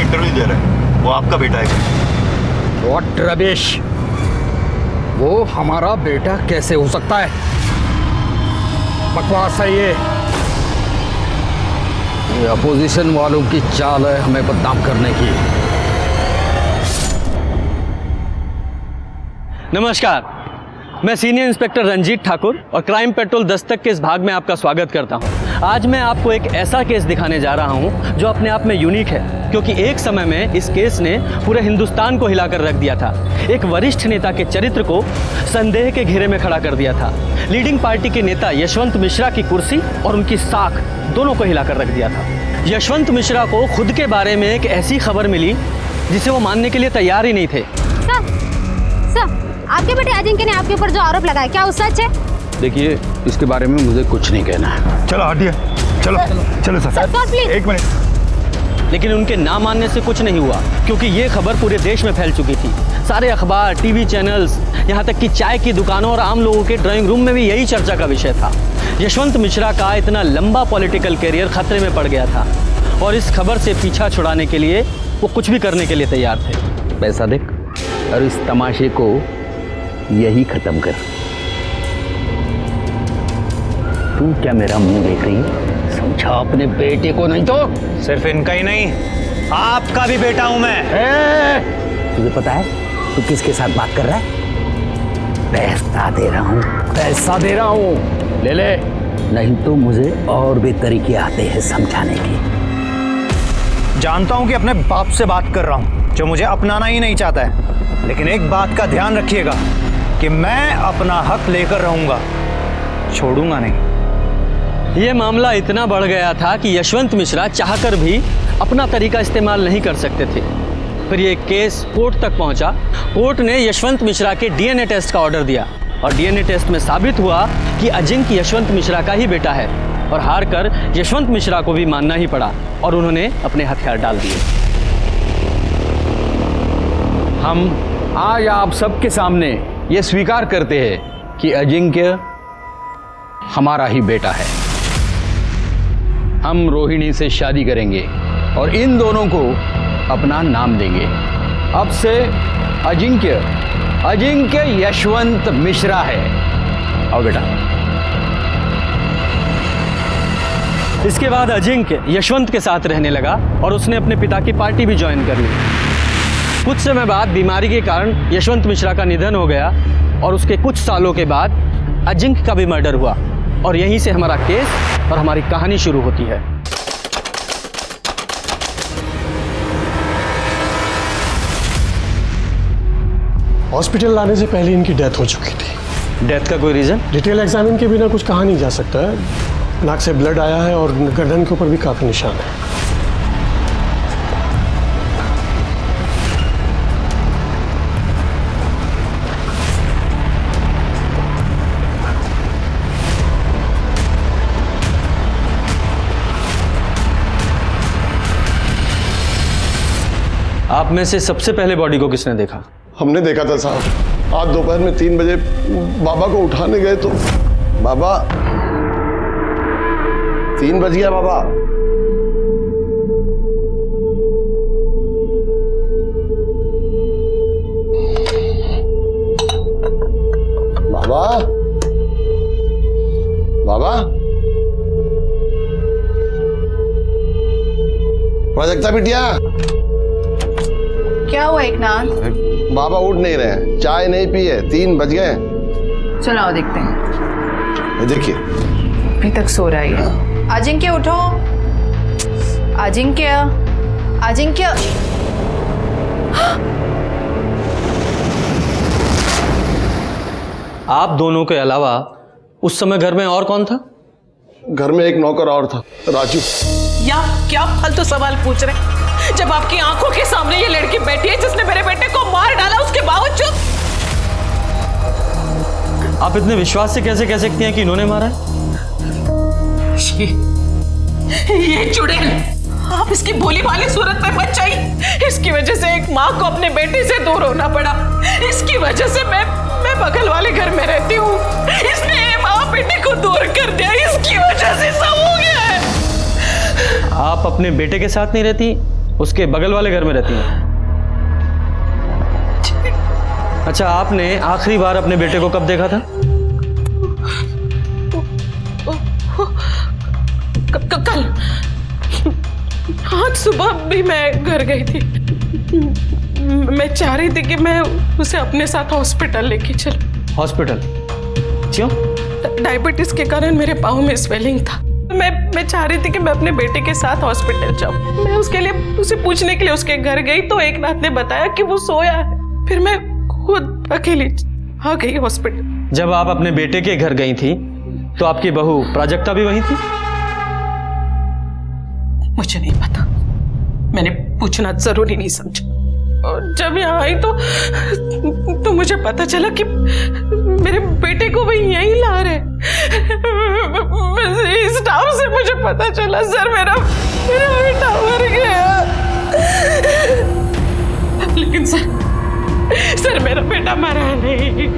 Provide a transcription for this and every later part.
Interview दे रहा है, वो आपका बेटा है। व्हाट रबिश, वो हमारा बेटा कैसे हो सकता है? बकवास है ये अपोजिशन वालों की चाल है हमें बदनाम करने की। नमस्कार, मैं सीनियर इंस्पेक्टर रंजीत ठाकुर और क्राइम पेट्रोल दस्तक के इस भाग में आपका स्वागत करता हूं। आज मैं आपको एक ऐसा केस दिखाने जा रहा हूं जो अपने आप में यूनिक है, क्योंकि एक समय में इस केस ने पूरे हिंदुस्तान को हिलाकर रख दिया था। एक वरिष्ठ नेता के चरित्र को संदेह के घेरे में खड़ा कर दिया था। लीडिंग पार्टी के नेता यशवंत मिश्रा की कुर्सी और उनकी साख दोनों को हिलाकर रख दिया था। यशवंत मिश्रा को खुद के बारे में एक ऐसी खबर मिली जिसे वो मानने के लिए तैयार ही नहीं थे। सर, आपके बेटे अजिंक्य ने आपके ऊपर जो आरोप लगाया, क्या वो सच है? देखिए, इसके बारे में मुझे कुछ नहीं कहना है। चलो हटिए, चलो चलो सर, प्लीज। एक मिनट। लेकिन उनके ना मानने से कुछ नहीं हुआ, क्योंकि ये खबर पूरे देश में फैल चुकी थी। सारे अखबार, टीवी चैनल्स, यहाँ तक कि चाय की दुकानों और आम लोगों के ड्राइंग रूम में भी यही चर्चा का विषय था। यशवंत मिश्रा का इतना लंबा पॉलिटिकल करियर खतरे में पड़ गया था और इस खबर से पीछा छुड़ाने के लिए वो कुछ भी करने के लिए तैयार थे। पैसा देख और इस तमाशे को यही खत्म कर। तू क्या मेरा मुंह देख रही है? समझा अपने बेटे को, नहीं तो सिर्फ इनका ही नहीं, आपका भी बेटा हूं मैं। तुझे पता है तू किसके साथ बात कर रहा है? पैसा दे रहा हूँ, पैसा दे रहा हूँ, ले ले, नहीं तो मुझे और भी तरीके आते हैं समझाने के। जानता हूं कि अपने बाप से बात कर रहा हूं जो मुझे अपनाना ही नहीं चाहता है, लेकिन एक बात का ध्यान रखिएगा कि मैं अपना हक लेकर रहूंगा, छोड़ूंगा नहीं। ये मामला इतना बढ़ गया था कि यशवंत मिश्रा चाहकर भी अपना तरीका इस्तेमाल नहीं कर सकते थे। फिर ये केस कोर्ट तक पहुंचा। कोर्ट ने यशवंत मिश्रा के डीएनए टेस्ट का ऑर्डर दिया और डीएनए टेस्ट में साबित हुआ कि अजिंक्य यशवंत मिश्रा का ही बेटा है और हार कर यशवंत मिश्रा को भी मानना ही पड़ा और उन्होंने अपने हथियार डाल दिए। हम आज आप सबके सामने ये स्वीकार करते हैं कि अजिंक्य हमारा ही बेटा है। हम रोहिणी से शादी करेंगे और इन दोनों को अपना नाम देंगे। अब से अजिंक्य यशवंत मिश्रा है। आओ बेटा। इसके बाद अजिंक्य यशवंत के साथ रहने लगा और उसने अपने पिता की पार्टी भी ज्वाइन कर ली। कुछ समय बाद बीमारी के कारण यशवंत मिश्रा का निधन हो गया और उसके कुछ सालों के बाद अजिंक्य का भी मर्डर हुआ और यहीं से हमारा केस और हमारी कहानी शुरू होती है। हॉस्पिटल लाने से पहले इनकी डेथ हो चुकी थी। डेथ का कोई रीजन? डिटेल एग्जामिन के बिना कुछ कहा नहीं जा सकता है। नाक से ब्लड आया है और गर्दन के ऊपर भी काफी निशान है। आप में से सबसे पहले बॉडी को किसने देखा? हमने देखा था साहब। आज दोपहर में 3 बजे बाबा को उठाने गए तो बाबा 3 बज गया बाबा। बाबा बाबा प्रोजेक्टा बिटिया, क्या हुआ एकनाथ? बाबा उठ नहीं रहे हैं, चाय नहीं पी है, 3 बज गए। चलो आओ देखते हैं। देखिए अभी तक सो रहा है। अजिंक्य उठो, अजिंक्य, अजिंक्य। आप दोनों के अलावा उस समय घर में और कौन था? घर में एक नौकर और था, राजू। या क्या फालतू सवाल पूछ रहे? जब आपकी आंखों के सामने ये लड़की बैठी है जिसने मेरे बेटे को मार डाला, उसके बावजूद आप इतने विश्वास से कैसे कह सकती हैं कि इन्होंने मारा है? ये चुड़ैल, आप इसकी भोली भाली सूरत में मत जाइए। इसकी वजह से एक माँ को अपने बेटे से दूर होना पड़ा। इसकी वजह से मैं बगल वाले घर में रहती हूँ। इसने माँ बेटे को दूर कर दिया, इसकी वजह से सब हो गया है। आप अपने बेटे के साथ नहीं रहती उसके बगल वाले घर में रहती हैं। अच्छा, आपने आखिरी बार अपने बेटे को कब देखा था? कल। आज सुबह भी मैं घर गई थी। मैं चाह रही थी कि मैं उसे अपने साथ हॉस्पिटल लेके चलूं। हॉस्पिटल? क्यों? डायबिटीज के कारण मेरे पाँव में स्वेलिंग था। मैं चाह रही थी कि मैं अपने बेटे के साथ हॉस्पिटल जाऊं। मैं उसके लिए उसे पूछने के लिए उसके घर गई तो एक नाथ ने बताया कि वो सोया है। फिर मैं खुद अकेली आ गई हॉस्पिटल। जब आप अपने बेटे के घर गई थी तो आपकी बहू प्राजक्ता भी वहीं थी? मुझे नहीं पता, मैंने पूछना जरूरी नहीं समझा। और जब यहाँ आई तो मुझे पता चला कि मेरे बेटे को भी यहीं ला रहे। इस टाइम से मुझे पता चला सर मेरा बेटा मर गया। लेकिन सर मेरा बेटा मरा नहीं,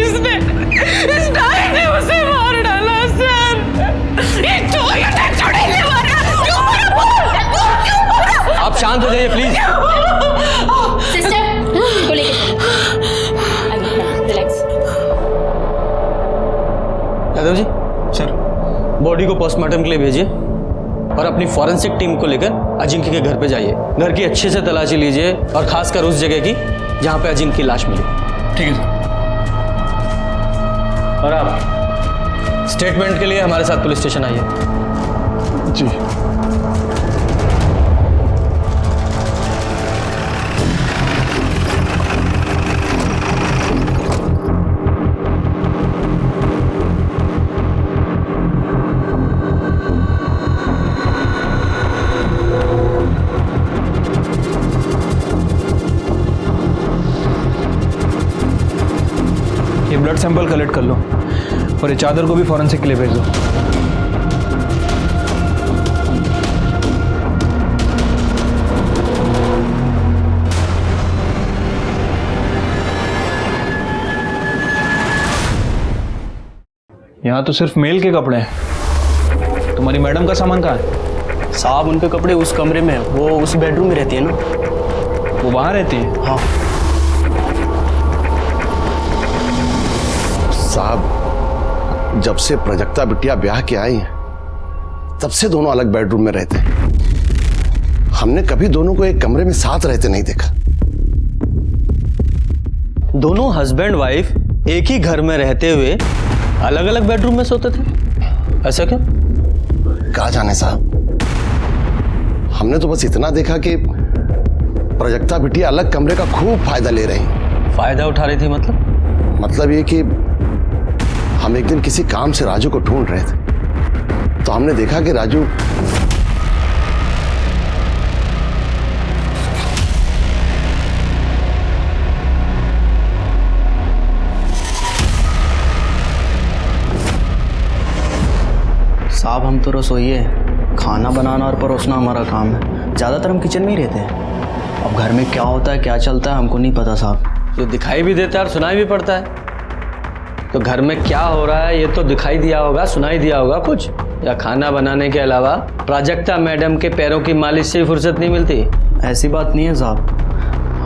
इसने उसे मार डाला सर। ये चुड़ैल मारा। आप शांत हो जाइए प्लीज। सिस्टर को लेके relax. Yadav ji, sir, body को पोस्टमार्टम के लिए भेजिए और अपनी फॉरेंसिक टीम को लेकर अजिंक्य के घर पे जाइए। घर की अच्छे से तलाशी लीजिए और खासकर उस जगह की जहां पे अजिंक्य की लाश मिली। ठीक है सर। और आप स्टेटमेंट के लिए हमारे साथ पुलिस स्टेशन आइए। जी। ये ब्लड सैंपल कलेक्ट कर लो और ये चादर को भी फॉरेंसिक के लिए भेज दो। यहाँ तो सिर्फ मेल के कपड़े हैं। तुम्हारी मैडम का सामान कहाँ है? साहब, उनके कपड़े उस कमरे में है। वो उस बेडरूम में रहती है ना। वो वहाँ रहती है? हाँ साहब, जब से प्राजक्ता बिटिया ब्याह के आई हैं तब से दोनों अलग बेडरूम में रहते हैं। हमने कभी दोनों को एक कमरे में साथ रहते नहीं देखा। दोनों हस्बैंड वाइफ एक ही घर में रहते हुए अलग अलग बेडरूम में सोते थे, ऐसा क्यों? कहा जाने साहब, हमने तो बस इतना देखा कि प्राजक्ता बिटिया अलग कमरे का खूब फायदा ले रही। फायदा उठा रही थी मतलब ये कि हम एक दिन किसी काम से राजू को ढूंढ रहे थे तो हमने देखा कि राजू साहब, हम तो रसोइये हैं। खाना बनाना और परोसना हमारा काम है। ज़्यादातर हम किचन में ही रहते हैं। अब घर में क्या होता है, क्या चलता है, हमको नहीं पता साहब। जो दिखाई भी देता है और सुनाई भी पड़ता है। तो घर में क्या हो रहा है ये तो दिखाई दिया होगा, सुनाई दिया होगा कुछ? या खाना बनाने के अलावा प्राजक्ता मैडम के पैरों की मालिश से ही फुर्सत नहीं मिलती? ऐसी बात नहीं है साहब।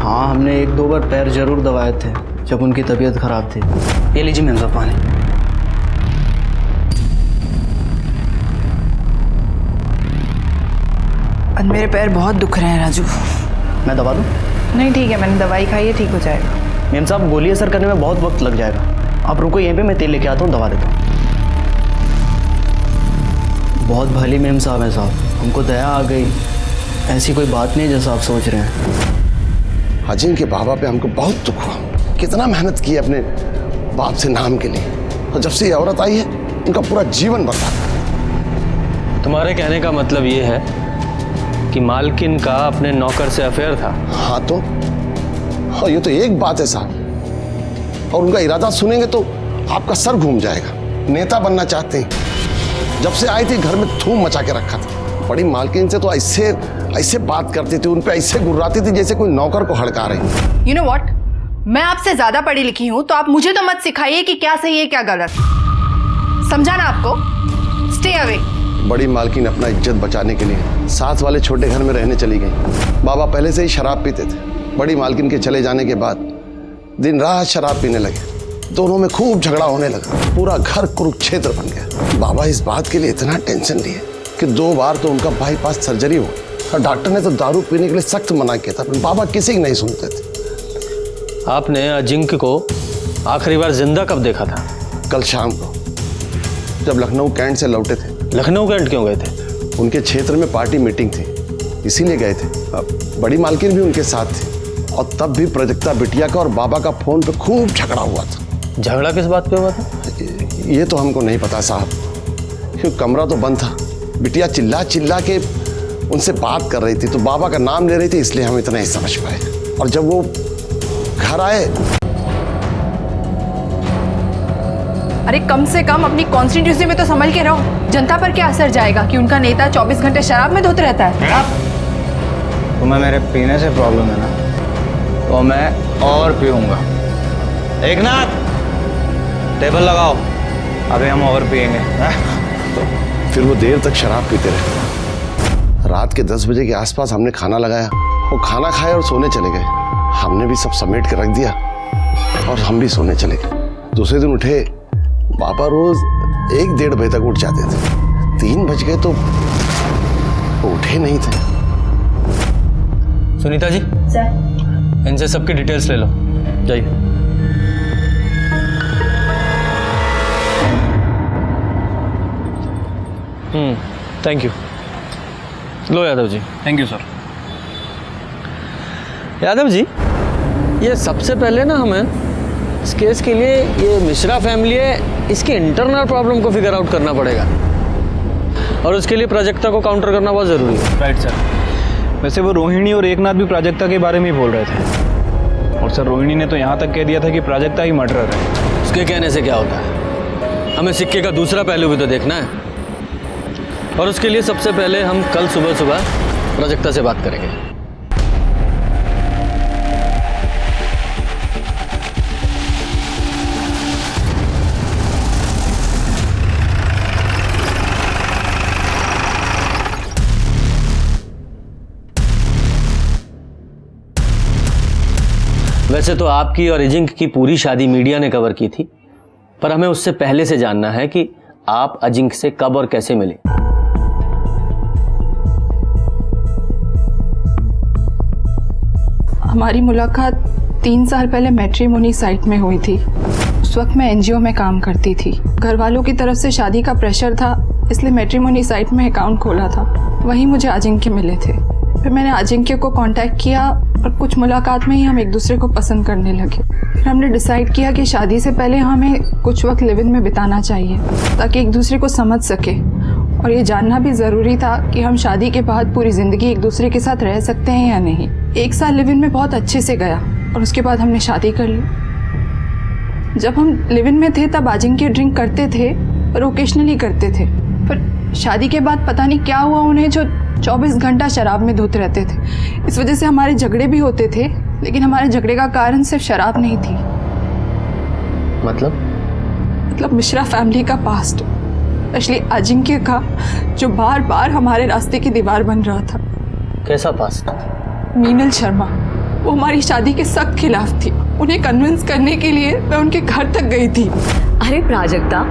हाँ, हमने 1-2 बार पैर जरूर दबाए थे जब उनकी तबीयत खराब थी। ये लीजिए मैम साहब पानी। अब मेरे पैर बहुत दुख रहे हैं राजू। मैं दबा दूँ? नहीं ठीक है, मैंने दवाई खाई है, ठीक हो जाएगा। मैम साहब, गोली असर करने में बहुत वक्त लग जाएगा। आप रुको यहीं पे, मैं तेल लेके आता हूँ, दवा देता हूँ। बहुत भली मैम साहब हैं साहब, हमको दया आ गई। ऐसी कोई बात नहीं जैसा आप सोच रहे हैं। अजिंक्य के बाबा पे हमको बहुत दुख हुआ। कितना मेहनत की अपने बाप से नाम के लिए, और जब से ये औरत आई है उनका पूरा जीवन बर्बाद। तुम्हारे कहने का मतलब ये है कि मालकिन का अपने नौकर से अफेयर था? हाँ तो, हाँ ये तो एक बात है साहब, और उनका इरादा सुनेंगे तो आपका सर घूम जाएगा। नेता बनना चाहते हैं। जब से आई थी घर में धूम मचा के रखा था। बड़ी मालकिन से तो ऐसे बात करती थी, उन पे ऐसे गुर्राती थी जैसे कोई नौकर को हड़का रही। You know what? मैं आपसे ज्यादा पढ़ी लिखी हूं तो आप मुझे तो मत सिखाइए कि क्या सही है क्या गलत। समझा ना आपको? Stay away. बड़ी मालकिन अपना इज्जत बचाने के लिए साथ वाले छोटे घर में रहने चली गई। बाबा पहले से ही शराब पीते थे। बड़ी मालकिन के चले जाने के बाद दिन रात शराब पीने लगे। दोनों में खूब झगड़ा होने लगा। पूरा घर कुरुक्षेत्र बन गया। बाबा इस बात के लिए इतना टेंशन लिए कि 2 बार तो उनका बाईपास सर्जरी हो और डॉक्टर ने तो दारू पीने के लिए सख्त मना किया था, पर बाबा किसी की नहीं सुनते थे। आपने अजिंक्य को आखिरी बार जिंदा कब देखा था? कल शाम को जब लखनऊ कैंट से लौटे थे। लखनऊ कैंट क्यों गए थे? उनके क्षेत्र में पार्टी मीटिंग थी, इसीलिए गए थे। बड़ी मालकिन भी उनके साथ थी और तब भी प्राजक्ता बिटिया का और बाबा का फोन पे खूब झगड़ा हुआ था। झगड़ा किस बात पे हुआ था? ये तो हमको नहीं पता साहब, क्योंकि कमरा तो बंद था। बिटिया चिल्ला चिल्ला के उनसे बात कर रही थी तो बाबा का नाम ले रही थी, इसलिए हम इतना ही समझ पाए। और जब वो घर आए, अरे कम से कम अपनी कॉन्स्टिट्यूंसी में तो संभल के रहो। जनता पर क्या असर जाएगा कि उनका नेता 24 घंटे शराब में धोते रहता है? तुम्हें मेरे पीने से प्रॉब्लम है ना, तो मैं और पीऊंगा। एक नाथ, टेबल लगाओ, अभी हम और पिएंगे। फिर वो देर तक शराब पीते रहे। रात के 10 बजे के आसपास हमने खाना लगाया, वो खाना खाए और सोने चले गए। हमने भी सब समेट के रख दिया और हम भी सोने चले गए। दूसरे दिन उठे, बाबा रोज 1-1:30 बजे तक उठ जाते थे। 3 बज गए तो उठे नहीं थे। सुनीता जी, सर, इनसे सबकी डिटेल्स ले लो, जाइए। Thank you. लो Yadav ji. Thank you sir. Yadav ji, ये सबसे पहले ना हमें इस केस के लिए ये मिश्रा फैमिली है, इसकी इंटरनल प्रॉब्लम को फिगर आउट करना पड़ेगा और उसके लिए प्राजक्ता को काउंटर करना बहुत ज़रूरी है। Right sir. वैसे वो रोहिणी और एकनाथ भी प्राजक्ता के बारे में ही बोल रहे थे, और सर रोहिणी ने तो यहाँ तक कह दिया था कि प्राजक्ता ही मर्डरर है। उसके कहने से क्या होता है? हमें सिक्के का दूसरा पहलू भी तो देखना है, और उसके लिए सबसे पहले हम कल सुबह प्राजक्ता से बात करेंगे। वैसे तो आपकी और अजिंक्य की पूरी शादी मीडिया ने कवर की थी, पर हमें उससे पहले से जानना है कि आप अजिंक्य से कब और कैसे मिले। हमारी मुलाकात 3 साल पहले मैट्रिमोनी साइट में हुई थी। उस वक्त मैं एनजीओ में काम करती थी। घर वालों की तरफ से शादी का प्रेशर था, इसलिए मैट्रिमोनी साइट में अकाउंट खोला था। वहीं मुझे अजिंक्य मिले थे। फिर मैंने अजिंक्य को कांटेक्ट किया और कुछ मुलाकात में ही हम एक दूसरे को पसंद करने लगे। फिर हमने डिसाइड किया कि शादी से पहले हमें कुछ वक्त लिव इन में बिताना चाहिए ताकि एक दूसरे को समझ सके, और ये जानना भी ज़रूरी था कि हम शादी के बाद पूरी ज़िंदगी एक दूसरे के साथ रह सकते हैं या नहीं। 1 साल लिव इन में बहुत अच्छे से गया और उसके बाद हमने शादी कर ली। जब हम लिव इन में थे तब अजिंक्य ड्रिंक करते थे और ओकेशनली करते थे। फिर शादी के बाद पता नहीं क्या हुआ, उन्हें जो 24 घंटा शराब में धोते रहते थे। इस वजह से हमारे झगड़े भी होते थे, लेकिन हमारे झगड़े का कारण सिर्फ शराब नहीं थी। मतलब मिश्रा फैमिली का पास्ट, स्पेशली अजिंक्य का, जो बार बार हमारे रास्ते की दीवार बन रहा था। कैसा पास्ट? मीनल शर्मा, वो हमारी शादी के सख्त खिलाफ थी। उन्हें कन्विंस करने के लिए मैं उनके घर तक गई थी। अरे प्राजक्ता,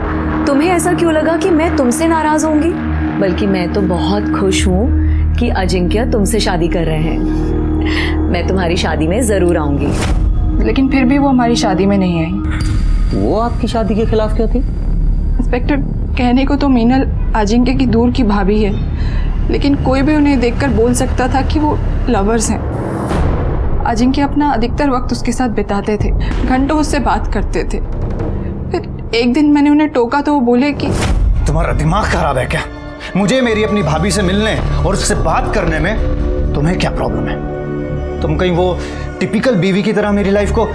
तुम्हें ऐसा क्यों लगा कि मैं तुमसे नाराज होंगी? बल्कि मैं तो बहुत खुश हूँ कि अजिंक्य तुमसे शादी कर रहे हैं। मैं तुम्हारी शादी में जरूर आऊंगी। लेकिन फिर भी वो हमारी शादी में नहीं आई। वो आपकी शादी के खिलाफ क्यों थी? इंस्पेक्टर, कहने को तो मीनल अजिंक्य की दूर की भाभी है, लेकिन कोई भी उन्हें देखकर बोल सकता था कि वो लवर्स हैं। अजिंक्य अपना अधिकतर वक्त उसके साथ बिताते थे, घंटों उससे बात करते थे। फिर एक दिन मैंने उन्हें टोका तो वो बोले कि तुम्हारा दिमाग खराब है क्या? मुझे मेरी अपनी भाभी से मिलने और उससे बात करने में तुम्हें क्या प्रॉब्लम है? तुम कहीं वो टिपिकल बीवी की तरह मेरी लाइफ को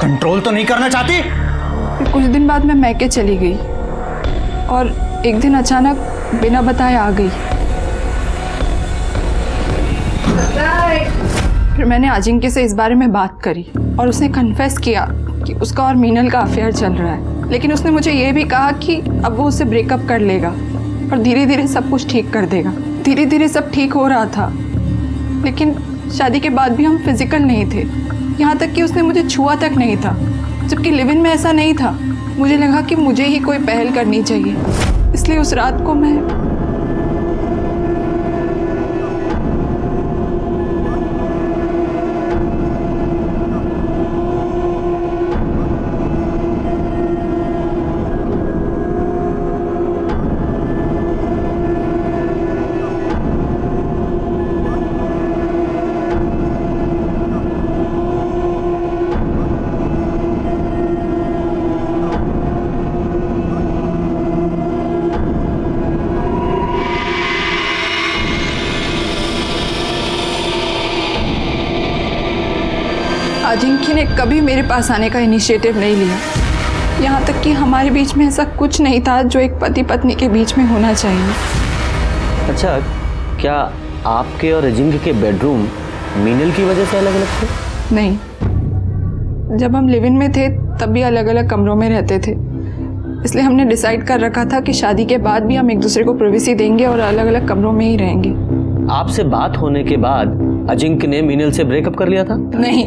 कंट्रोल तो नहीं करना चाहती? फिर कुछ दिन बाद मैं मैके चली गई और एक दिन अचानक बिना बताए आ गई। फिर मैंने अजिंक्य से इस बारे में बात करी और उसने कन्फेस किया कि उसका और मीनल का अफेयर चल रहा है, लेकिन उसने मुझे ये भी कहा कि अब वो उससे ब्रेकअप कर लेगा। और धीरे धीरे सब कुछ ठीक कर देगा। धीरे धीरे सब ठीक हो रहा था, लेकिन शादी के बाद भी हम फिजिकल नहीं थे। यहाँ तक कि उसने मुझे छुआ तक नहीं था, जबकि लिव इन में ऐसा नहीं था। मुझे लगा कि मुझे ही कोई पहल करनी चाहिए, इसलिए उस रात को मैं अजिंक्य ने कभी मेरे पास आने का इनिशिएटिव नहीं लिया। यहाँ तक कि हमारे बीच में ऐसा कुछ नहीं था जो एक पति पत्नी के बीच में होना चाहिए। अच्छा, क्या आपके और अजिंक्य के बेडरूम मीनल की वजह से अलग अलग थे? नहीं, जब हम लिव इन में थे तब भी अलग अलग कमरों में रहते थे, इसलिए हमने डिसाइड कर रखा था कि शादी के बाद भी हम एक दूसरे को प्राइवेसी देंगे और अलग अलग कमरों में ही रहेंगे। आपसे बात होने के बाद अजिंक्य ने मीनल से ब्रेकअप कर लिया था? नहीं,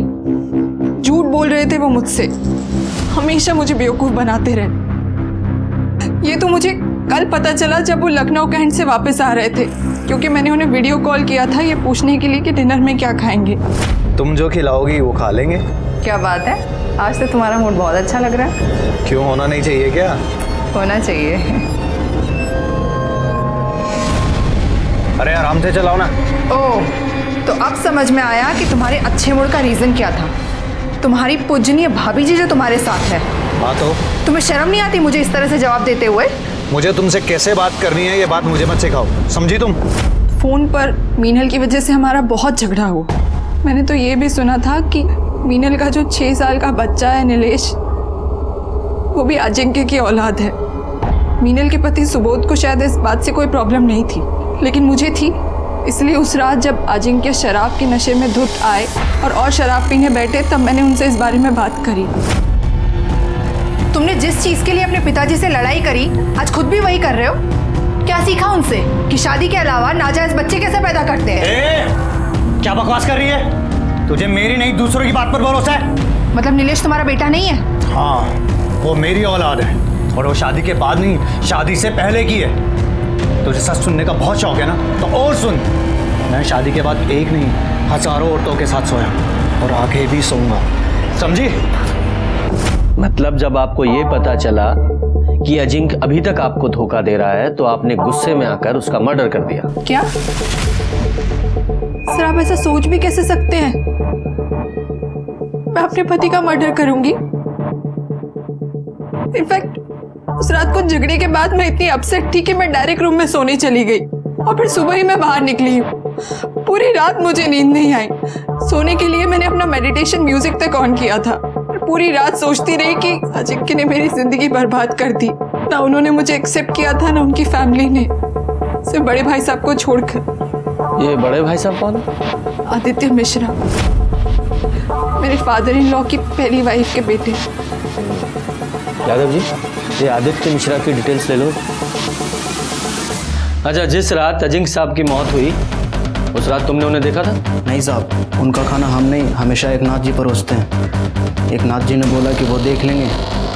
झूठ बोल रहे थे वो मुझसे। हमेशा मुझे बेवकूफ बनाते रहे। ये तो मुझे कल पता चला जब वो लखनऊ कैंट से वापस आ रहे थे, क्योंकि मैंने उन्हें वीडियो कॉल किया था ये पूछने के लिए कि डिनर में क्या खाएंगे। तुम जो खिलाओगी वो खा लेंगे। क्या बात है, आज तो तुम्हारा मूड बहुत अच्छा लग रहा है। क्यों, होना नहीं चाहिए क्या? होना चाहिए। अरे आराम से चलाओ ना। ओह, तो अब समझ में आया कि तुम्हारे अच्छे मूड का रीजन क्या था। तुम्हारी पूजनीय भाभी जी जो तुम्हारे साथ है। बात हो, तुम्हें शर्म नहीं आती मुझे इस तरह से जवाब देते हुए? मुझे तुमसे कैसे बात करनी है ये बात मुझे मत सिखाओ, समझी तुम? फोन पर मीनल की वजह से हमारा बहुत झगड़ा हुआ। मैंने तो ये भी सुना था कि मीनल का जो 6 साल का बच्चा है नीलेश, वो भी अजिंक्य की औलाद है। मीनल के पति सुबोध को शायद इस बात से कोई प्रॉब्लम नहीं थी, लेकिन मुझे थी। इसलिए उस रात जब अजिंक्य शराब के नशे में धुत आए और शराब पीने बैठे, तब मैंने उनसे इस बारे में बात करी। तुमने जिस चीज के लिए अपने पिताजी से लड़ाई करी, आज खुद भी वही कर रहे हो। क्या सीखा उनसे कि शादी के अलावा नाजायज बच्चे कैसे पैदा करते हैं? क्या बकवास कर रही है? तुझे मेरी नहीं दूसरों की बात पर भरोसा है? मतलब नीलेश तुम्हारा बेटा नहीं है? हाँ, वो मेरी औलाद है, और वो शादी के बाद नहीं, शादी से पहले की है। तुझे सच सुनने का बहुत शौक है ना, तो और सुन। मैं शादी के बाद एक नहीं, हजारों औरतों के साथ सोया और आगे भी सोऊंगा, समझी? मतलब जब आपको ये पता चला कि अजिंक्य अभी तक आपको धोखा दे रहा है, तो आपने गुस्से में आकर उसका मर्डर कर दिया? क्या सर, आप ऐसा सोच भी कैसे सकते हैं? मैं अपने पति का मर्डर करूंगी? इनफैक्ट उस रात को झगड़े के बाद मैं इतनी अपसेट थी कि मैं डायरेक्ट रूम में सोने चली गई, और फिर सुबह ही मैं बाहर निकली हूँ। पूरी रात मुझे नींद नहीं आई। सोने के लिए मैंने अपना मेडिटेशन म्यूजिक तक ऑन किया था, और पूरी रात सोचती रही कि अजिंक्य ने मेरी जिंदगी बर्बाद कर दी। ना उन्होंने मुझे एक्सेप्ट किया था, ना उनकी फैमिली ने, सिर्फ बड़े भाई साहब को छोड़कर। ये बड़े भाई साहब कौन है? आदित्य मिश्रा, मेरे फादर इन लॉ की पहली वाइफ के बेटे। यादव जी, ये आदित्य मिश्रा की डिटेल्स ले लो। अच्छा, जिस रात अजिंक्य साहब की मौत हुई, उस रात तुमने उन्हें देखा था? नहीं साहब, उनका खाना हम नहीं, हमेशा एकनाथ जी परोसते हैं। एकनाथ जी ने बोला कि वो देख लेंगे,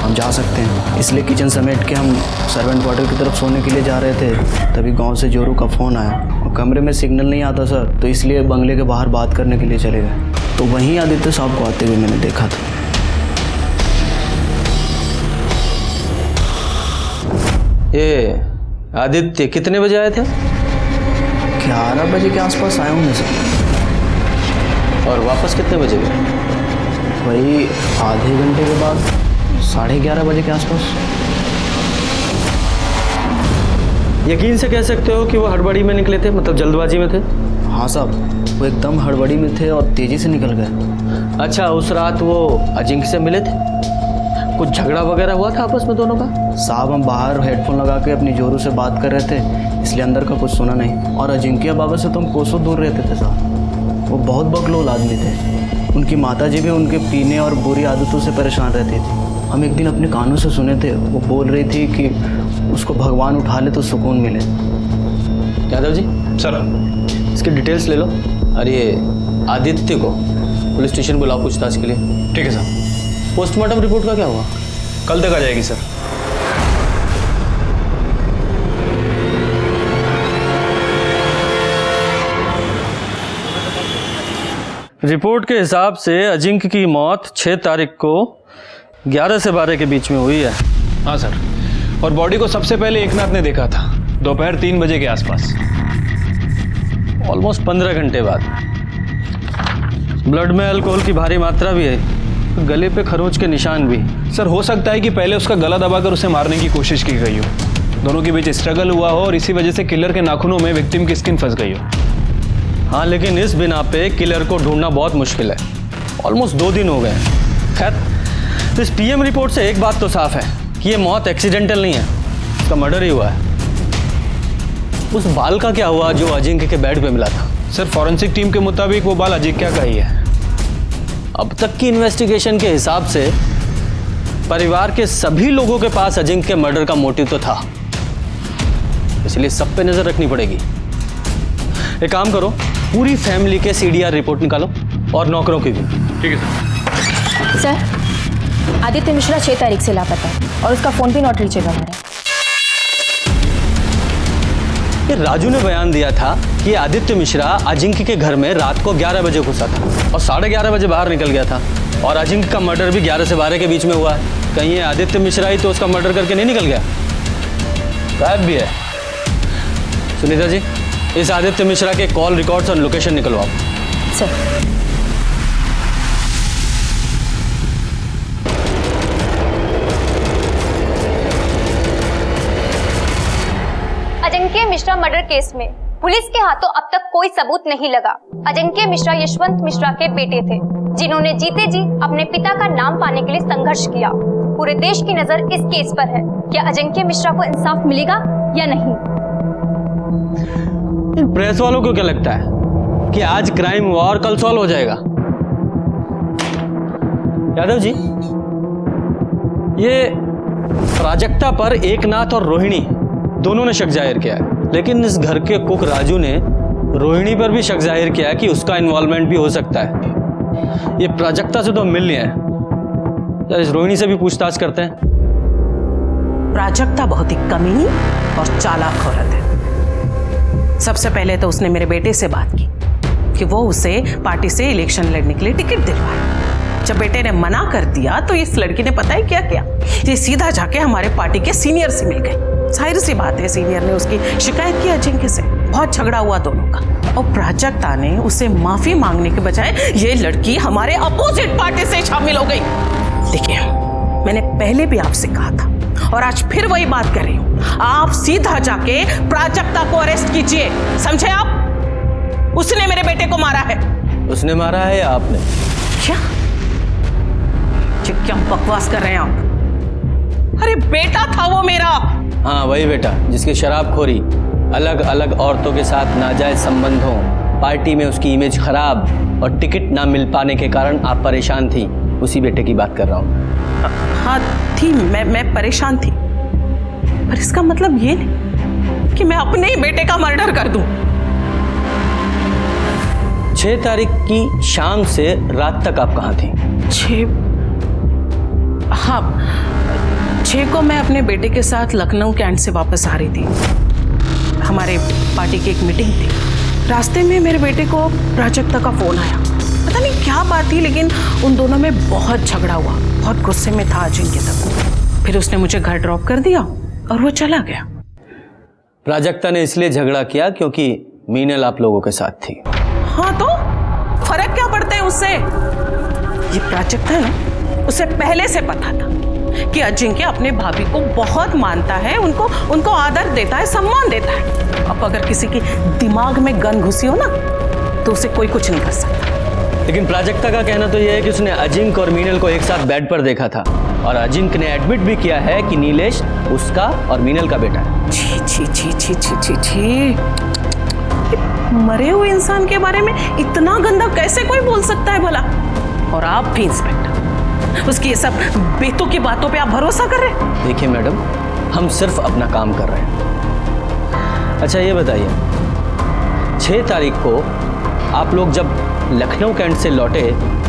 हम जा सकते हैं, इसलिए किचन समेट के हम सर्वेंट क्वार्टर की तरफ सोने के लिए जा रहे थे। तभी गांव से जोरू का फ़ोन आया, और कमरे में सिग्नल नहीं आता सर, तो इसलिए बंगले के बाहर बात करने के लिए चले गए। तो वहीं आदित्य साहब को आते हुए मैंने देखा था। ये आदित्य कितने बजे आए थे? 11 बजे के आसपास आए होंगे सर। और वापस कितने बजे गए? वही आधे घंटे के बाद, 11:30 बजे के आसपास। यकीन से कह सकते हो कि वो हड़बड़ी में निकले थे, मतलब जल्दबाजी में थे? हाँ साहब, वो एकदम हड़बड़ी में थे और तेज़ी से निकल गए। अच्छा, उस रात वो अजिंक्य से मिले थे? कुछ झगड़ा वगैरह हुआ था आपस में दोनों का? साहब, हम बाहर हेडफोन लगा के अपनी जोरू से बात कर रहे थे, इसलिए अंदर का कुछ सुना नहीं। और अजिंक्य बाबा से तो हम कोसों दूर रहते थे साहब। वो बहुत बकलोल आदमी थे। उनकी माताजी भी उनके पीने और बुरी आदतों से परेशान रहती थी। हम एक दिन अपने कानों से सुने थे, वो बोल रही थी कि उसको भगवान उठा ले तो सुकून मिले। यादव जी सर इसकी डिटेल्स ले लो और ये आदित्य को पुलिस स्टेशन बुलाओ पूछताछ के लिए। ठीक है सर। पोस्टमार्टम रिपोर्ट का क्या हुआ? कल तक आ जाएगी सर। रिपोर्ट के हिसाब से अजिंक्य की मौत 6 तारीख को 11 से 12 के बीच में हुई है। हाँ सर, और बॉडी को सबसे पहले एकनाथ ने देखा था दोपहर 3 बजे के आसपास। ऑलमोस्ट 15 घंटे बाद। ब्लड में अल्कोहल की भारी मात्रा भी है, गले पे खरोंच के निशान भी। सर हो सकता है कि पहले उसका गला दबाकर उसे मारने की कोशिश की गई हो, दोनों के बीच स्ट्रगल हुआ हो और इसी वजह से किलर के नाखूनों में विक्टिम की स्किन फंस गई हो। हाँ, लेकिन इस बिना पे किलर को ढूंढना बहुत मुश्किल है। ऑलमोस्ट 2 दिन हो गए। खैर, इस पीएम रिपोर्ट से एक बात तो साफ है कि ये मौत एक्सीडेंटल नहीं है, इसका मर्डर ही हुआ है। उस बाल का क्या हुआ जो अजिंक्य के बेड पे मिला था? सर फॉरेंसिक टीम के मुताबिक वो बाल अजिंक्य का ही है। अब तक की इन्वेस्टिगेशन के हिसाब से परिवार के सभी लोगों के पास अजिंक्य के मर्डर का मोटिव तो था, इसलिए सब पे नजर रखनी पड़ेगी। एक काम करो, पूरी फैमिली के सीडीआर रिपोर्ट निकालो और नौकरों की भी। ठीक है सर। सर, आदित्य मिश्रा 6 तारीख से लापता है और उसका फोन भी नॉट रीचेबल है। ये राजू ने बयान दिया था कि आदित्य मिश्रा अजिंक्य के घर में रात को 11 बजे घुसा था और 11:30 बजे बाहर निकल गया था, और अजिंक्य का मर्डर भी 11 से 12 के बीच में हुआ है। कहीं ये आदित्य मिश्रा ही तो उसका मर्डर करके नहीं निकल गया? गायब भी है। सुनीता जी, इस आदित्य मिश्रा के कॉल रिकॉर्ड्स और लोकेशन निकलवाओ। Sir. Ajinkya Mishra murder case में पुलिस के हाथों अब तक कोई सबूत नहीं लगा। अजिंक्य मिश्रा यशवंत मिश्रा के बेटे थे, जिन्होंने जीते जी अपने पिता का नाम पाने के लिए संघर्ष किया। पूरे देश की नजर इस केस पर है। क्या अजिंक्य मिश्रा को इंसाफ मिलेगा या नहीं? इन प्रेस वालों को क्या लगता है कि आज क्राइम हुआ और कल सॉल्व हो जाएगा? यादव जी, ये प्राजक्ता पर एकनाथ और रोहिणी दोनों ने शक जाहिर किया है, लेकिन इस घर के कुक राजू ने रोहिणी पर भी शक जाहिर किया है कि उसका इन्वॉल्वमेंट भी हो सकता है। ये प्राजक्ता से तो मिल नहीं है, यार इस रोहिणी से भी पूछताछ करते हैं। प्राजक्ता बहुत ही कमीनी और चालाक औरत है। सबसे पहले तो उसने मेरे बेटे से बात की कि वो उसे पार्टी से इलेक्शन लड़ने के लिए टिकट दिलवाए। जब बेटे ने मना कर दिया तो इस लड़की ने पता है क्या किया, ये सीधा जाके हमारे पार्टी के सीनियर से मिल गई। जाहिर सी बात है, सीनियर ने उसकी शिकायत की अजिंक्य से। बहुत झगड़ा हुआ दोनों का, और प्राजक्ता ने उसे माफी मांगने के बजाय ये लड़की हमारे अपोजिट पार्टी से शामिल हो गई। देखिए, मैंने पहले भी आपसे कहा था और आज फिर वही बात कर रही हूँ, आप सीधा जाके प्राजक्ता को अरेस्ट कीजिए, समझे आप? उसने मेरे बेटे को मारा है। उसने मारा है या आपने? क्या बकवास कर रहे हैं आप? अरे बेटा था वो मेरा। हाँ, वही बेटा जिसकी शराबखोरी, अलग अलग औरतों के साथ नाजायज संबंधों, पार्टी में उसकी इमेज खराब और टिकट ना मिल पाने के कारण आप परेशान थी, उसी बेटे की बात कर रहा हूँ। हाँ थी, मैं परेशान थी, पर इसका मतलब ये नहीं कि मैं अपने ही बेटे का मर्डर कर दूं। 6 तारीख की शाम से रात तक आप कहाँ थी? 6 को मैं अपने बेटे के साथ लखनऊ कैंट से वापस आ रही थी। हमारे पार्टी की एक मीटिंग थी। रास्ते में मेरे बेटे को प्राजक्ता का फोन आया। पता नहीं क्या बात थी, लेकिन उन दोनों में बहुत झगड़ा हुआ। बहुत गुस्से में था अजिंक्य तक। फिर उसने मुझे घर ड्रॉप कर दिया और वो चला गया। प्राजक्ता ने इसलिए झगड़ा किया क्योंकि मीनल आप लोगों के साथ थी। हाँ तो फर्क क्या पड़ता है उससे? ये प्राजक्ता है ना, उसे पहले से पता था कि अजिंक्य अपने भाभी को बहुत मानता है, उनको आदर देता है, सम्मान देता है। अब अगर किसी की दिमाग में गन घुसी हो ना, तो उसे कोई कुछ नहीं कर सकता। लेकिन प्राजक्ता का कहना तो यह है कि उसने अजिंक्य और मीनल को एक साथ बेड पर देखा था, और अजिंक्य ने एडमिट भी किया है कि नीलेश उसका और मीनल का बेटा है। छी छी छी छी छी छी छी, मरे हुए इंसान के बारे में इतना गंदा कैसे कोई बोल सकता है भला? और आप भी इंस्पेक्टर, उसकी ये सब बेतों की बातों पे आप भरोसा कर रहे हैं? देखिए मैडम, हम सिर्फ अपना काम कर रहे हैं। अच्छा ये बताइए, 6 तारीख को आप लोग जब लखनऊ कैंट से लौटे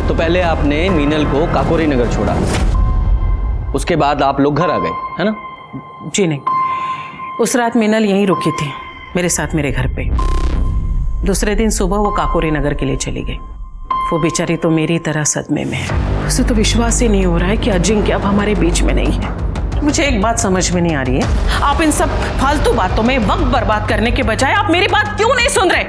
तो पहले आपने मीनल को काकोरी नगर छोड़ा, उसके बाद आप लोग घर आ गए, है ना? जी नहीं, उस रात मीनल यहीं रुकी थी मेरे साथ मेरे घर पे। दूसरे दिन सुबह वो काकोरी नगर के लिए चली गई। वो बेचारी तो मेरी तरह सदमे में है। उसे तो विश्वास ही नहीं हो रहा है कि अजिंक्य अब हमारे बीच में नहीं है। मुझे एक बात समझ में नहीं आ रही है, आप इन सब फालतू बातों में वक्त बर्बाद करने के बजाय आप मेरी बात क्यों नहीं सुन रहे?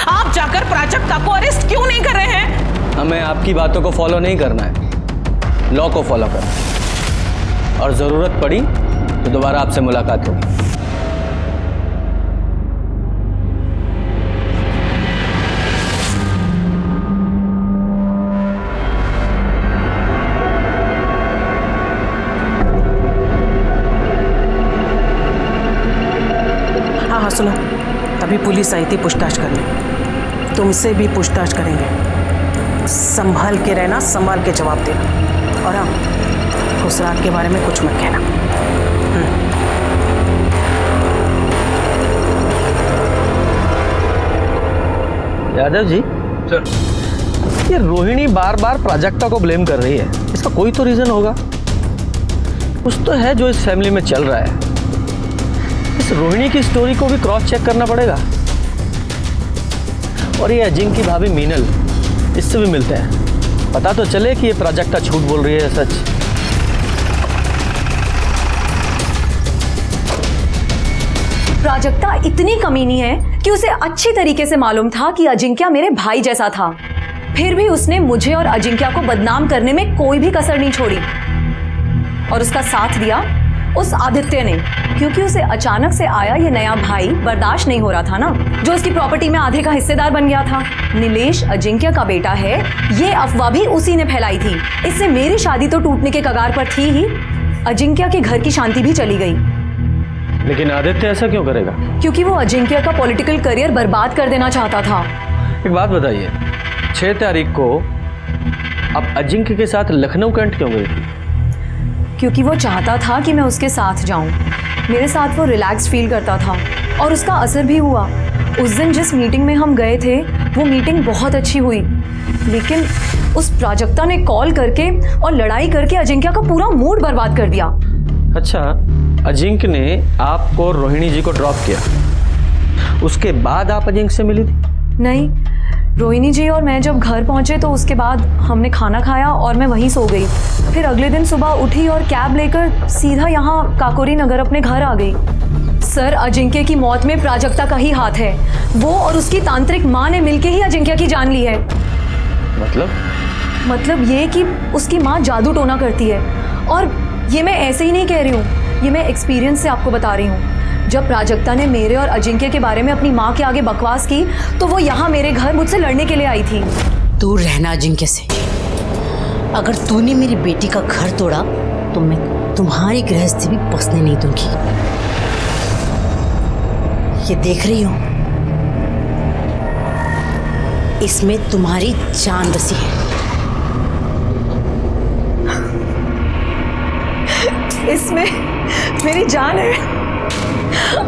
आप जाकर प्राजक्ता को अरेस्ट क्यों नहीं कर रहे हैं? हमें आपकी बातों को फॉलो नहीं करना है, लॉ को फॉलो करना है। और जरूरत पड़ी तो दोबारा आपसे मुलाकात होगी। हाँ सुनो, अभी पुलिस आई थी पूछताछ करने, तुमसे भी पूछताछ करेंगे। संभाल के रहना, संभाल के जवाब देना। और हाँ, उस रात के बारे में कुछ मत कहना। यादव जी सर, ये रोहिणी बार बार प्राजक्ता को ब्लेम कर रही है, इसका कोई तो रीजन होगा। कुछ तो है जो इस फैमिली में चल रहा है। इस रोहिणी की स्टोरी को भी क्रॉस चेक करना पड़ेगा। और ये अजिंक्य की भाभी मीनल, इससे भी मिलते हैं, पता तो चले कि ये प्राजक्ता झूठ बोल रही है सच। प्राजक्ता इतनी कमीनी है कि उसे अच्छी तरीके से मालूम था कि अजिंक्य मेरे भाई जैसा था, फिर भी उसने मुझे और अजिंक्य को बदनाम करने में कोई भी कसर नहीं छोड़ी। और उसका साथ दिया उस आदित्य ने, क्योंकि उसे अचानक से आया ये नया भाई बर्दाश्त नहीं हो रहा था ना, जो उसकी प्रॉपर्टी में आधे का हिस्सेदार बन गया था। नीलेश अजिंक्य का बेटा है, ये अफवाह भी उसी ने फैलाई थी। इससे मेरी शादी तो टूटने के कगार पर थी ही, अजिंक्य के घर की शांति भी चली गई। लेकिन आदित्य ऐसा क्यों करेगा? क्योंकि वो अजिंक्य का पॉलिटिकल करियर बर्बाद कर देना चाहता था। एक बात बताइए, 6 तारीख को आप अजिंक्य के साथ लखनऊ कैंट क्यों गई थी? क्योंकि वो चाहता था कि मैं उसके साथ जाऊं। मेरे साथ वो रिलैक्स फील करता था और उसका असर भी हुआ। उस दिन जिस मीटिंग में हम गए थे वो मीटिंग बहुत अच्छी हुई, लेकिन उस प्राजक्ता ने कॉल करके और लड़ाई करके अजिंक्य का पूरा मूड बर्बाद कर दिया। अच्छा, अजिंक्य ने आपको रोहिणी जी को ड्रॉप किया, उसके बाद आप अजिंक्य से मिली थी? नहीं, रोहिणी जी और मैं जब घर पहुंचे तो उसके बाद हमने खाना खाया और मैं वहीं सो गई। फिर अगले दिन सुबह उठी और कैब लेकर सीधा यहाँ काकोरी नगर अपने घर आ गई। सर, अजिंक्य की मौत में प्राजक्ता का ही हाथ है। वो और उसकी तांत्रिक माँ ने मिलके ही अजिंक्य की जान ली है। मतलब ये कि उसकी माँ जादू टोना करती है। और ये मैं ऐसे ही नहीं कह रही हूँ, ये मैं एक्सपीरियंस से आपको बता रही हूँ। जब प्राजक्ता ने मेरे और अजिंक्य के बारे में अपनी माँ के आगे बकवास की तो वो यहाँ मेरे घर मुझसे लड़ने के लिए आई थी। दूर रहना अजिंक्य से। अगर तूने मेरी बेटी का घर तोड़ा तो मैं तुम्हारी गृहस्थी भी बसने नहीं दूंगी। ये देख रही हो, इसमें तुम्हारी जान बसी है। इसमें मेरी जान है।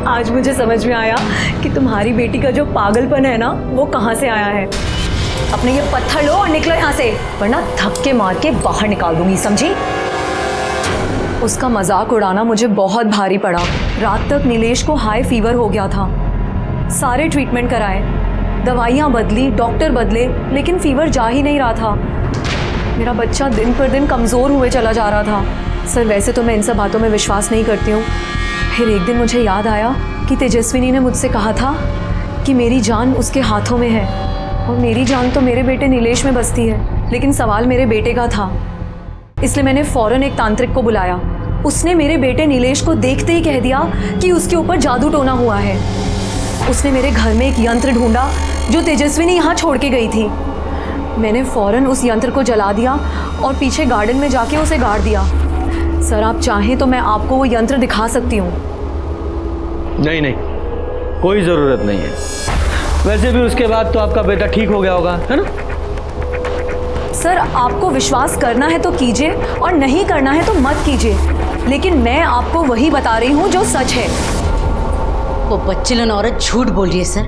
आज मुझे समझ में आया कि तुम्हारी बेटी का जो पागलपन है ना, वो कहाँ से आया है। अपने ये पत्थर लो और निकलो यहाँ से, वरना धक्के मार के बाहर निकाल दूंगी, समझी? उसका मजाक उड़ाना मुझे बहुत भारी पड़ा। रात तक नीलेश को हाई फीवर हो गया था। सारे ट्रीटमेंट कराए, दवाइयाँ बदली, डॉक्टर बदले, लेकिन फीवर जा ही नहीं रहा था। मेरा बच्चा दिन पर दिन कमज़ोर हुए चला जा रहा था। सर, वैसे तो मैं इन सब बातों में विश्वास नहीं करती हूँ। फिर एक दिन मुझे याद आया कि तेजस्विनी ने मुझसे कहा था कि मेरी जान उसके हाथों में है, और मेरी जान तो मेरे बेटे नीलेश में बसती है। लेकिन सवाल मेरे बेटे का था, इसलिए मैंने फौरन एक तांत्रिक को बुलाया। उसने मेरे बेटे नीलेश को देखते ही कह दिया कि उसके ऊपर जादू टोना हुआ है। उसने मेरे घर में एक यंत्र ढूंढा जो तेजस्विनी यहाँ छोड़ के गई थी। मैंने फौरन उस यंत्र को जला दिया और पीछे गार्डन में जाके उसे गाड़ दिया। सर, आप चाहें तो मैं आपको वो यंत्र दिखा सकती हूँ। नहीं नहीं, कोई ज़रूरत नहीं है। वैसे भी उसके बाद तो आपका बेटा ठीक हो गया होगा, है ना? सर, आपको विश्वास करना है तो कीजिए और नहीं करना है तो मत कीजिए। लेकिन मैं आपको वही बता रही हूँ जो सच है। वो बच्चेलन औरत झूठ बोल रही है सर।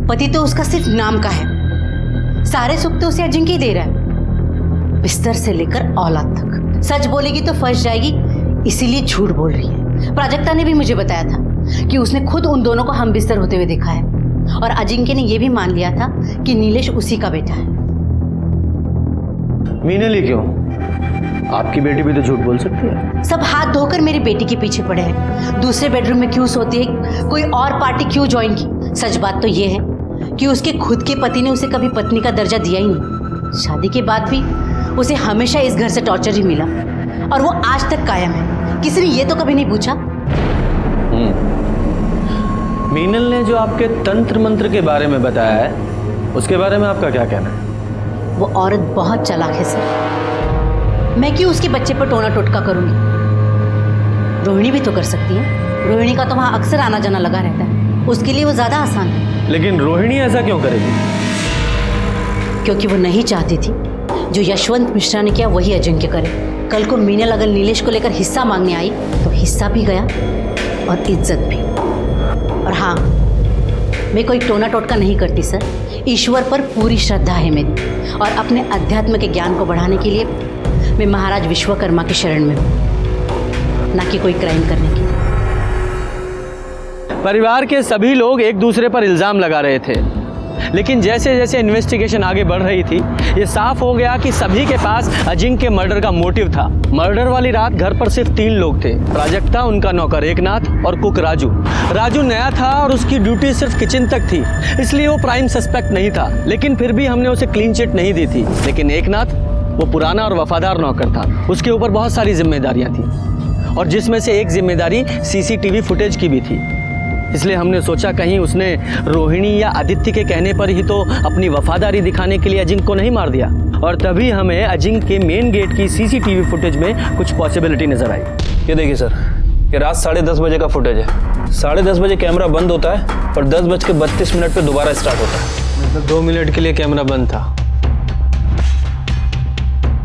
पति तो उसका सिर्फ नाम का है, सारे सुख तो उसे अजिंक्य ही दे रहा है, बिस्तर से लेकर औलाद तक। सच बोलेगी तो फंस जाएगी, इसीलिए झूठ बोल रही है। प्राजक्ता ने भी मुझे बताया था कि उसने खुद उन दोनों को हम बिस्तर होते हुए देखा है, और अजिंक्य ने यह भी मान लिया था कि नीलेश उसी का बेटा है। मीनल ही क्यों? आपकी बेटी भी तो झूठ बोल सकती है। सब हाथ धोकर मेरी बेटी के पीछे पड़े हैं। दूसरे बेडरूम में क्यों सोती है, कोई और पार्टी क्यों ज्वाइन की। सच बात तो ये है कि उसके खुद के पति ने उसे कभी पत्नी का दर्जा दिया ही नहीं। शादी के बाद भी उसे हमेशा इस घर से टॉर्चर ही मिला, और वो आज तक कायम है। किसी ने ये तो कभी नहीं पूछा। मीनल ने जो आपके तंत्र मंत्र के बारे में बताया है, उसके बारे में आपका क्या कहना है? वो औरत बहुत चालाक है सर। मैं क्यों उसके बच्चे पर टोना टोटका करूंगी? रोहिणी भी तो कर सकती है। रोहिणी का तो वहां अक्सर आना जाना लगा रहता है, उसके लिए वो ज्यादा आसान है। लेकिन रोहिणी ऐसा क्यों करेगी? क्योंकि वो नहीं चाहती थी जो यशवंत मिश्रा ने किया वही अजिंक्य करे। कल को मीनल अगर नीलेश को लेकर हिस्सा मांगने आई तो हिस्सा भी गया और इज्जत भी। और हाँ, मैं कोई टोना टोटका नहीं करती सर। ईश्वर पर पूरी श्रद्धा है मेरी, और अपने अध्यात्म के ज्ञान को बढ़ाने के लिए मैं महाराज विश्वकर्मा की शरण में हूँ, ना कि कोई क्राइम करने की। परिवार के सभी लोग एक दूसरे पर इल्जाम लगा रहे थे, लेकिन जैसे जैसे इन्वेस्टिगेशन आगे बढ़ रही थी, ये साफ हो गया कि सभी के पास अजिंक्य मर्डर का मोटिव था। मर्डर वाली रात घर पर सिर्फ 3 लोग थे, प्राजक्ता, उनका नौकर एकनाथ और कुक राजू। राजू नया था और उसकी ड्यूटी सिर्फ किचन तक थी, इसलिए वो प्राइम सस्पेक्ट नहीं था, लेकिन फिर भी हमने उसे क्लीन चिट नहीं दी थी। लेकिन एकनाथ वो पुराना और वफादार नौकर था, उसके ऊपर बहुत सारी जिम्मेदारियां थी, और जिसमें से एक जिम्मेदारी सीसीटीवी फुटेज की भी थी। इसलिए हमने सोचा कहीं उसने रोहिणी या आदित्य के कहने पर ही तो अपनी वफादारी दिखाने के लिए अजिंक्य को नहीं मार दिया। और तभी हमें अजिंक्य के मेन गेट की सीसीटीवी फुटेज में कुछ पॉसिबिलिटी नजर आई। ये देखिए सर, ये रात 10:30 बजे का फुटेज है। 10:30 बजे कैमरा बंद होता है और 10:32 पे दोबारा स्टार्ट होता है। मतलब 2 मिनट के लिए कैमरा बंद था।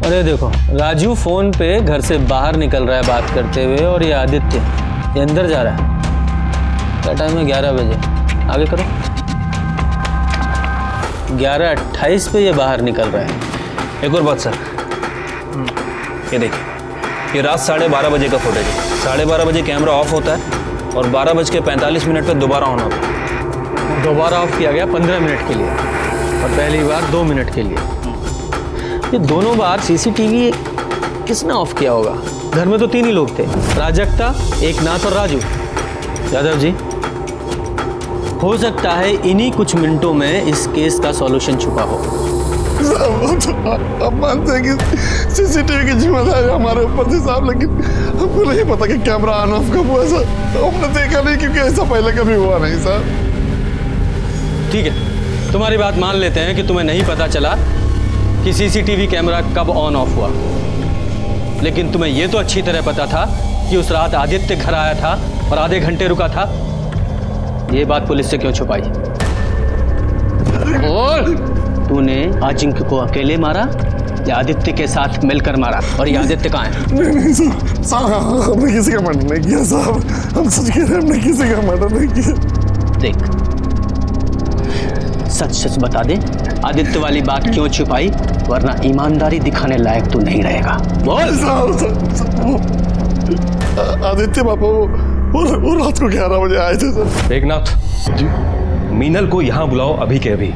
और ये देखो, राजू फोन पे घर से बाहर निकल रहा है बात करते हुए, और ये आदित्य ये अंदर जा रहा है। क्या टाइम है? 11 बजे। आगे करो। 11:28 पे ये बाहर निकल रहा है। एक और बात सर, ये देखिए, ये रात 12:30 बजे का फुटेज है। 12:30 बजे कैमरा ऑफ होता है और 12:45 पे दोबारा ऑन होता है। दोबारा ऑफ किया गया 15 मिनट के लिए, और पहली बार 2 मिनट के लिए। ये दोनों बार सीसीटीवी किसने ऑफ किया होगा? घर में तो 3 ही लोग थे, प्राजक्ता, एकनाथ और राजू। यादव जी, हो सकता है इन्हीं कुछ मिनटों में इस केस का सॉल्यूशन छुपा हो। अब मानते हैं कि सीसीटीवी की जिम्मेदारी हमारे ऊपर थी साहब, लेकिन हमको नहीं पता कि कैमरा ऑन ऑफ कब हुआ सर। हमने देखा नहीं, क्योंकि ऐसा पहले कभी हुआ नहीं सर। ठीक है, तुम्हारी बात मान लेते हैं कि तुम्हें नहीं पता चला कि सीसीटीवी कैमरा कब ऑन ऑफ हुआ, लेकिन तुम्हें यह तो अच्छी तरह पता था कि उस रात आदित्य घर आया था और आधे घंटे रुका था। ये बात पुलिस से क्यों छुपाई? और तूने अजिंक्य को अकेले मारा या आदित्य के साथ मिलकर मारा? और ये आदित्य कहाँ है? नहीं सर, साहब हमने किसी का मर्डर नहीं किया साहब। हम सच कह रहे हैं, हमने किसी का मर्डर नहीं किया। देख, सच सच बता दे, आदित्य वाली बात क्यों छुपाई? वरना ईमानदारी दिखाने लायक तू नहीं रहेगा। बोल। आदित्य पापा वो रात को 11 बजे आए थे सर। एकनाथ जी, मीनल को यहाँ बुलाओ अभी के अभी।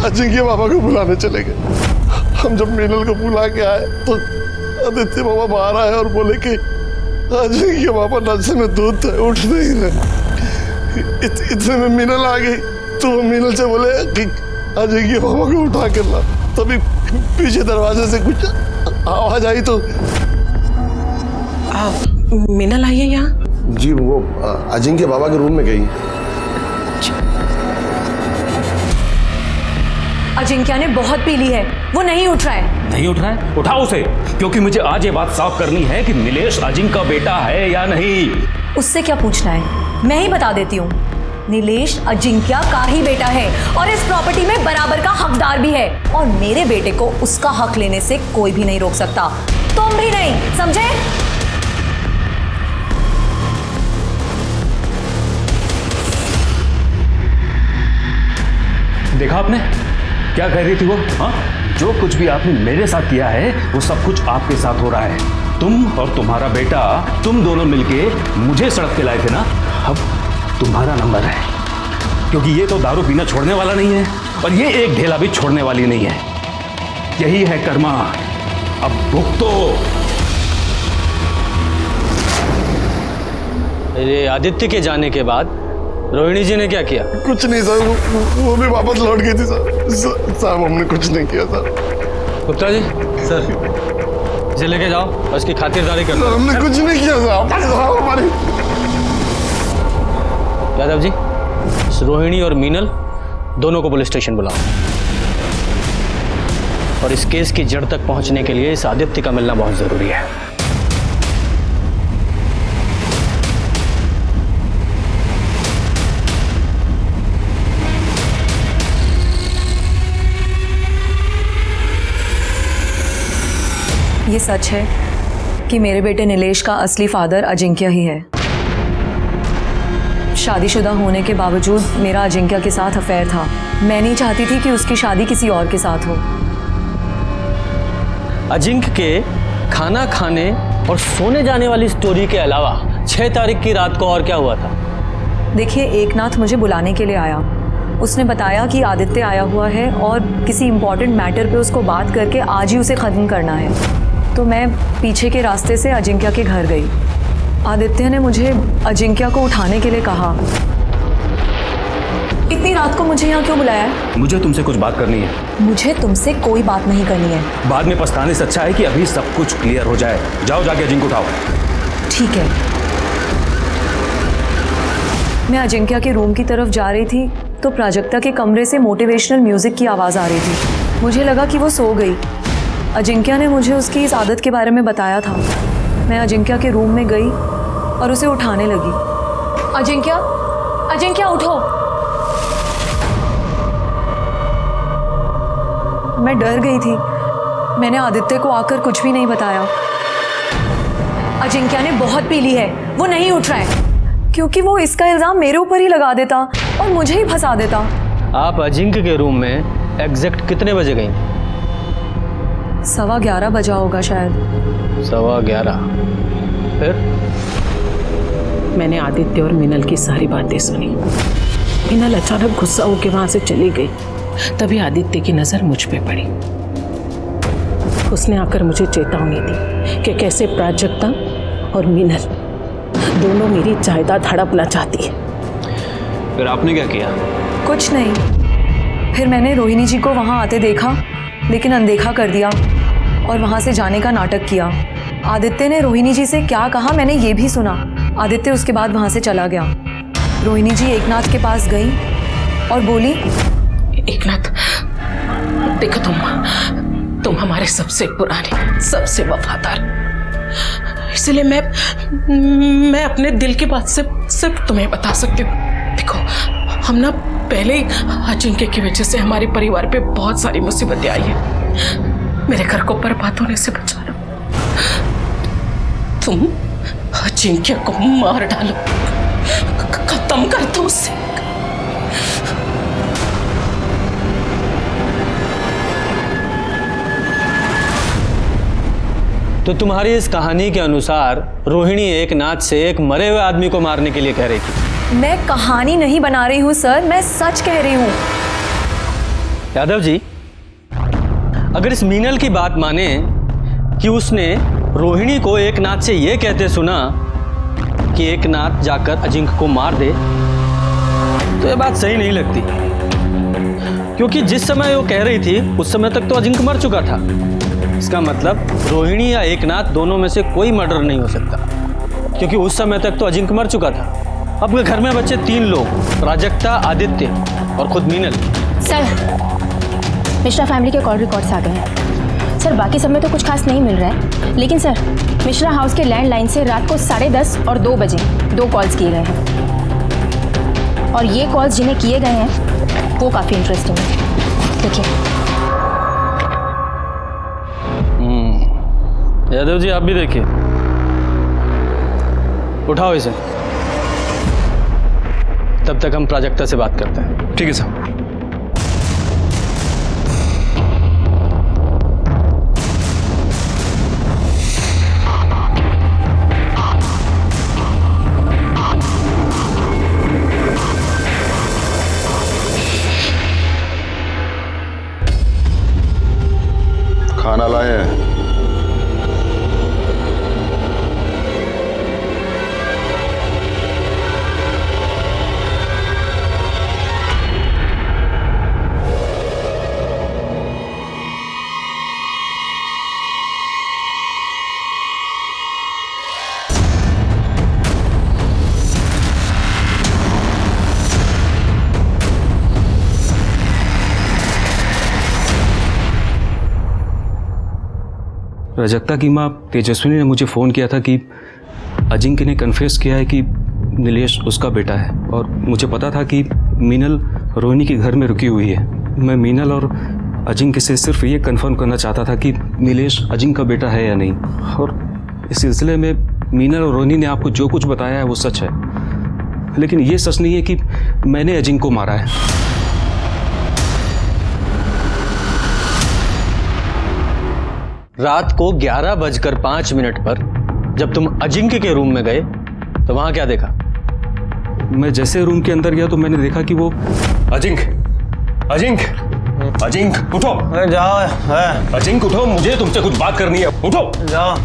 अजिंक्य पापा को बुलाने चले गए। हम जब मीनल को बुला के आए तो आदित्य पापा बाहर आए और बोले कि अजिंक्य पापा नशे में दूध थे, उठ नहीं रहे। इतने में मीनल आ गई तो वो मीनल से बोले कि अजिंक्य पापा को उठा कर ला। तभी पीछे दरवाजे से कुछ आवाज आई तो मीनल आई है यहाँ? जी, वो अजिंक्य बाबा के रूम में गई। अजिंक्य ने बहुत पी ली है, वो नहीं उठ रहा है। नहीं उठ रहा है? उठाओ उसे, क्योंकि मुझे आज ये बात साफ करनी है कि नीलेश अजिंक्य का बेटा है या नहीं। उससे क्या पूछना है, मैं ही बता देती हूँ। नीलेश अजिंक्य का ही बेटा है और इस प्रॉपर्टी में बराबर का हकदार भी है, और मेरे बेटे को उसका हक लेने से कोई भी नहीं रोक सकता। तुम भी नहीं, समझे? देखा आपने क्या कह रही थी वो? हाँ, जो कुछ भी आपने मेरे साथ किया है वो सब कुछ आपके साथ हो रहा है। तुम और तुम्हारा बेटा, तुम दोनों मिलके मुझे सड़क पे लाए थे ना। अब तुम्हारा नंबर है, क्योंकि ये तो दारू पीना छोड़ने वाला नहीं है और ये एक ढेला भी छोड़ने वाली नहीं है। यही है कर्मा, अब भुगतो। अरे आदित्य के जाने के बाद रोहिणी जी ने क्या किया? कुछ नहीं सर, वो भी वापस लौट गई थी सर। साहब हमने कुछ नहीं किया सर। गुप्ता जी, सर इसे लेके जाओ और इसकी खातिरदारी करो। हमने कुछ नहीं किया साहब। हमारी यादव जी, इस रोहिणी और मीनल दोनों को पुलिस स्टेशन बुलाओ और इस केस की जड़ तक पहुंचने के लिए इस आदित्य का मिलना बहुत जरूरी है। ये सच है कि मेरे बेटे नीलेश का असली फादर अजिंक्य ही है। शादीशुदा होने के बावजूद मेरा अजिंक्य के साथ अफेयर था। मैं नहीं चाहती थी कि उसकी शादी किसी और के साथ हो। अजिंक्य के खाना खाने और सोने जाने वाली स्टोरी के अलावा 6 तारीख की रात को और क्या हुआ था? देखिए, एकनाथ मुझे बुलाने के लिए आया। उसने बताया कि आदित्य आया हुआ है और किसी इम्पोर्टेंट मैटर पे उसको बात करके आज ही उसे ख़त्म करना है। तो मैं पीछे के रास्ते से अजिंक्य के घर गई। आदित्य ने मुझे अजिंक्य को उठाने के लिए कहा। इतनी रात को मुझे यहाँ क्यों बुलाया है? मुझे तुमसे कुछ बात करनी है। मुझे तुमसे कोई बात नहीं करनी है। बाद में पछताने से अच्छा है कि अभी सब कुछ क्लियर हो जाए। जाओ जाके अजिंक्य उठाओ। ठीक है। मैं अजिंक्य के रूम की तरफ जा रही थी तो प्राजक्ता के कमरे से मोटिवेशनल म्यूजिक की आवाज़ आ रही थी। मुझे लगा कि वो सो गई। अजिंक्य ने मुझे उसकी इस आदत के बारे में बताया था। मैं अजिंक्य के रूम में गई और उसे उठाने लगी। अजिंक्य, अजिंक्य उठो। मैं डर गई थी। मैंने आदित्य को आकर कुछ भी नहीं बताया। अजिंक्य ने बहुत पी ली है, वो नहीं उठ रहा है, क्योंकि वो इसका इल्जाम मेरे ऊपर ही लगा देता और मुझे ही फंसा देता। आप अजिंक्य के रूम में एग्जैक्ट कितने बजे गई? 11:15 बजा होगा शायद। 11:15। फिर? मैंने आदित्य और मीनल की सारी बातें सुनी। मीनल अचानक गुस्सा होकर वहां से चली गई। तभी आदित्य की नजर मुझ पे पड़ी। उसने आकर मुझे चेतावनी दी कि कैसे प्राजक्ता और मीनल दोनों मेरी जायदाद हड़पना चाहती है। फिर आपने क्या किया? कुछ नहीं। फिर मैंने रोहिणी जी को वहां आते देखा, लेकिन अनदेखा कर दिया और वहां से जाने का नाटक किया। आदित्य ने रोहिणी जी से क्या कहा मैंने ये भी सुना। आदित्य उसके बाद वहां से चला गया। रोहिणी जी एकनाथ के पास गई और बोली, एकनाथ, देखो तुम हमारे सबसे पुराने, सबसे वफादार, इसलिए मैं अपने दिल की बात सिर्फ तुम्हें बता सकती हूँ। देखो, हम ना पहले ही अजिंक्य की वजह से हमारे परिवार पे बहुत सारी मुसीबतें आई है। मेरे घर को बर्बाद होने से बचाना, तुम अजिंक्य को मार डालो, खत्म कर दो उससे। तो तुम्हारी इस कहानी के अनुसार रोहिणी एकनाथ से एक मरे हुए आदमी को मारने के लिए कह रही थी। मैं कहानी नहीं बना रही हूँ सर, मैं सच कह रही हूँ। यादव जी, अगर इस मीनल की बात माने कि उसने रोहिणी को एकनाथ से यह कहते सुना कि एकनाथ जाकर अजिंक्य को मार दे, तो यह बात सही नहीं लगती, क्योंकि जिस समय वो कह रही थी उस समय तक तो अजिंक्य मर चुका था। इसका मतलब रोहिणी या एकनाथ दोनों में से कोई मर्डर नहीं हो सकता, क्योंकि उस समय तक तो अजिंक्य मर चुका था। अब घर में बचे 3 लोग, प्राजक्ता, आदित्य और खुद मीनल। सर, मिश्रा फैमिली के कॉल रिकॉर्ड्स आ गए हैं। सर, बाकी सब में तो कुछ खास नहीं मिल रहा है, लेकिन सर मिश्रा हाउस के लैंडलाइन से रात को 10:30 और 2 बजे 2 कॉल्स किए गए हैं, और ये कॉल्स जिन्हें किए गए हैं वो काफ़ी इंटरेस्टिंग है। देखिए, यादव जी आप भी देखिए, उठाओ इसे। तब तक हम प्राजक्ता से बात करते हैं। ठीक है सर। खाना लाए हैं। प्राजक्ता की माँ तेजस्विनी ने मुझे फ़ोन किया था कि अजिंक्य ने कन्फेस किया है कि नीलेश उसका बेटा है, और मुझे पता था कि मीनल रोहिणी के घर में रुकी हुई है। मैं मीनल और अजिंक्य से सिर्फ ये कंफर्म करना चाहता था कि नीलेश अजिंक्य का बेटा है या नहीं, और इस सिलसिले में मीनल और रोहिणी ने आपको जो कुछ बताया है वो सच है, लेकिन ये सच नहीं है कि मैंने अजिंक्य को मारा है। रात को 11:05 पर जब तुम अजिंक्य के रूम में गए तो वहां क्या देखा? मैं जैसे रूम के अंदर गया तो मैंने देखा कि वो अजिंक्य उठो। जाओ। अजिंक्य उठो, मुझे तुमसे कुछ बात करनी है। उठो जाओ।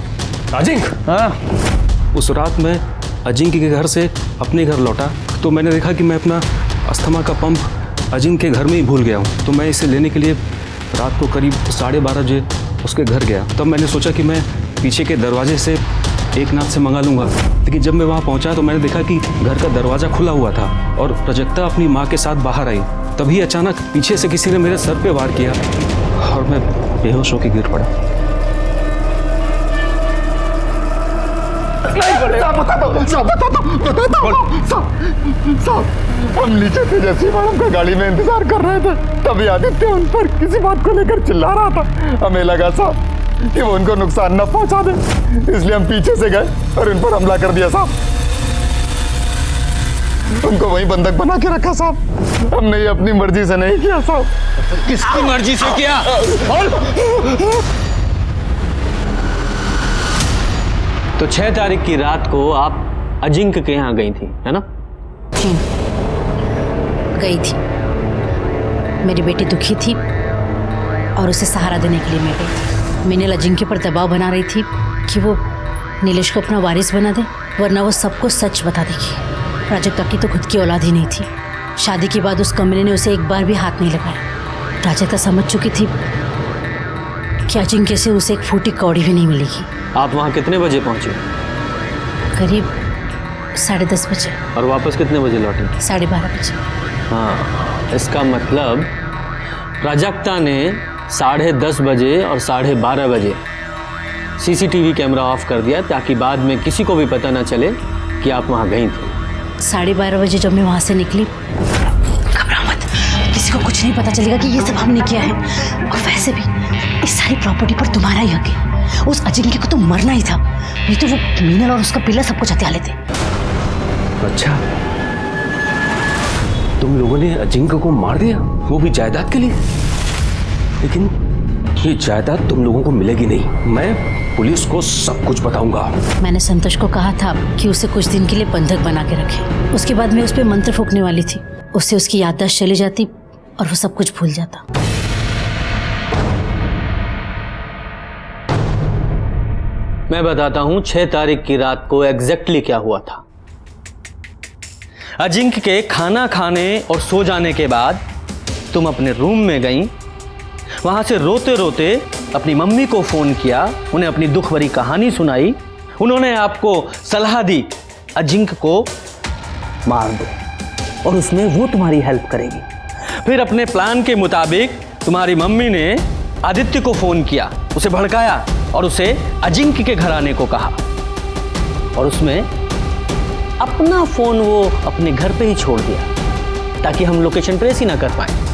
अजिंक्य। उस रात मैं अजिंक्य के घर से अपने घर लौटा तो मैंने देखा कि मैं अपना अस्थमा का पंप अजिंक्य के घर में ही भूल गया हूँ। तो मैं इसे लेने के लिए रात को करीब 12:30 बजे उसके घर गया। तब मैंने सोचा कि मैं पीछे के दरवाजे से एक नाथ से मंगा लूँगा, लेकिन जब मैं वहाँ पहुँचा तो मैंने देखा कि घर का दरवाज़ा खुला हुआ था और प्राजक्ता अपनी माँ के साथ बाहर आई। तभी अचानक पीछे से किसी ने मेरे सर पे वार किया और मैं बेहोश होकर गिर पड़ा। हम नीचे तेजस्वी मैडम का गाड़ी में इंतजार कर रहे थे, तभी आदित्य उन पर किसी बात को लेकर चिल्ला रहा था। हमें लगा साहब कि वो उनको नुकसान न पहुंचा दे, इसलिए हम पीछे से गए और उन पर हमला कर दिया साहब। उनको वहीं बंधक बना के रखा साहब। हमने ये अपनी मर्जी से नहीं किया साहब। किसकी मर्जी से किया? तो 6 तारीख की रात को आप अजिंक्य के यहाँ गई थी, है ना? गई थी। मेरी बेटी दुखी थी और उसे सहारा देने के लिए मैं गई थी। मीनल अजिंक्य पर दबाव बना रही थी कि वो नीलेश को अपना वारिस बना दे, वरना वो सबको सच बता देगी। प्राजक्ता की तो खुद की औलाद ही नहीं थी। शादी के बाद उस कमरे ने उसे एक बार भी हाथ नहीं लगाया। प्राजक्ता समझ चुकी थी कि अजिंक्य से उसे एक फूटी कौड़ी भी नहीं मिलेगी। आप वहाँ कितने बजे पहुँचे? करीब 10:30 बजे। और वापस कितने बजे लौटे? 12:30 बजे। हाँ, इसका मतलब प्राजक्ता ने 10:30 बजे और 12:30 बजे सीसीटीवी कैमरा ऑफ कर दिया ताकि बाद में किसी को भी पता ना चले कि आप वहाँ गई थी। 12:30 बजे जब मैं वहाँ से निकली, घबरा मत, किसी को कुछ नहीं पता चलेगा कि ये सब हमने किया है। और वैसे भी इस सारी प्रॉपर्टी पर तुम्हारा ही हक है। उस अजिंक्य को तो मरना ही था, नहीं तो वो मीनल और उसका पिल्ला सब कुछ हत्या लेते। अच्छा, तुम लोगों ने अजिंक्य को मार दिया, वो भी जायदाद के लिए? लेकिन ये जायदाद तुम लोगों को मिलेगी नहीं। मैं पुलिस को सब कुछ बताऊंगा। मैंने संतोष को कहा था कि उसे कुछ दिन के लिए बंधक बना के रखे। उसके बाद मैं उस पर मंत्र फूंकने वाली थी। उससे उसकी याददाश्त चली जाती और वो सब कुछ भूल जाता। मैं बताता हूं 6 तारीख की रात को एग्जैक्टली क्या हुआ था। अजिंक्य के खाना खाने और सो जाने के बाद तुम अपने रूम में गई। वहां से रोते रोते अपनी मम्मी को फोन किया, उन्हें अपनी दुख भरी कहानी सुनाई। उन्होंने आपको सलाह दी अजिंक्य को मार दो और उसमें वो तुम्हारी हेल्प करेगी। फिर अपने प्लान के मुताबिक तुम्हारी मम्मी ने आदित्य को फोन किया, उसे भड़काया और उसे अजिंक्य के घर आने को कहा। और उसमें अपना फोन वो अपने घर पे ही छोड़ दिया ताकि हम लोकेशन ट्रेस ही ना कर पाए।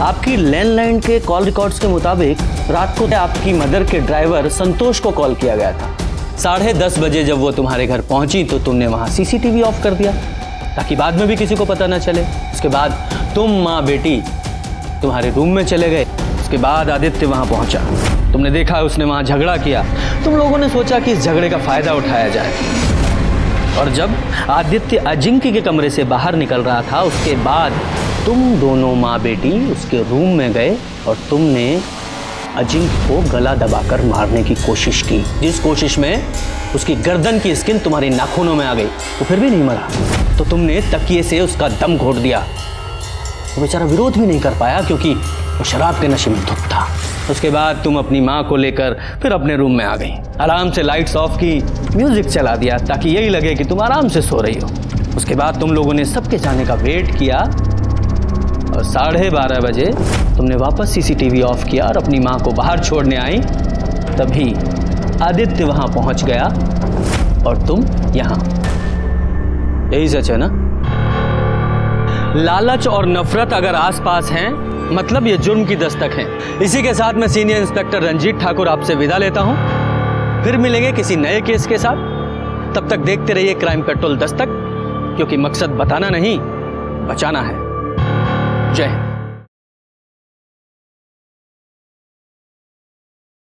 आपकी लैंडलाइन के कॉल रिकॉर्ड्स के मुताबिक रात को आपकी मदर के ड्राइवर संतोष को कॉल किया गया था। 10:30 बजे जब वो तुम्हारे घर पहुंची तो तुमने वहां सीसीटीवी ऑफ कर दिया ताकि बाद में भी किसी को पता ना चले। उसके बाद तुम माँ बेटी तुम्हारे रूम में चले गए। उसके बाद आदित्य वहां पहुंचा, तुमने देखा उसने वहां झगड़ा किया। तुम लोगों ने सोचा कि इस झगड़े का फायदा उठाया जाए, और जब आदित्य अजिंक्य के कमरे से बाहर निकल रहा था उसके बाद तुम दोनों माँ बेटी उसके रूम में गए और तुमने अजिंक्य को गला दबाकर मारने की कोशिश की, जिस कोशिश में उसकी गर्दन की स्किन तुम्हारे नाखूनों में आ गई। तो फिर भी नहीं मरा तो तुमने तकिए से उसका दम घोट दिया। वो बेचारा विरोध भी नहीं कर पाया क्योंकि वो शराब के नशे में धुत था। उसके बाद तुम अपनी माँ को लेकर फिर अपने रूम में आ गई, आराम से लाइट्स ऑफ की, म्यूजिक चला दिया ताकि यही लगे कि तुम आराम से सो रही हो। उसके बाद तुम लोगों ने सबके जाने का वेट किया और 12:30 बजे तुमने वापस सीसीटीवी ऑफ किया और अपनी माँ को बाहर छोड़ने आई। तभी आदित्य वहां पहुंच गया और तुम यहां। यही सच है ना? लालच और नफरत अगर आसपास हैं मतलब ये जुर्म की दस्तक है। इसी के साथ मैं सीनियर इंस्पेक्टर रंजीत ठाकुर आपसे विदा लेता हूं। फिर मिलेंगे किसी नए केस के साथ। तब तक देखते रहिए क्राइम पेट्रोल दस्तक, क्योंकि मकसद बताना नहीं बचाना है। जय हिंद।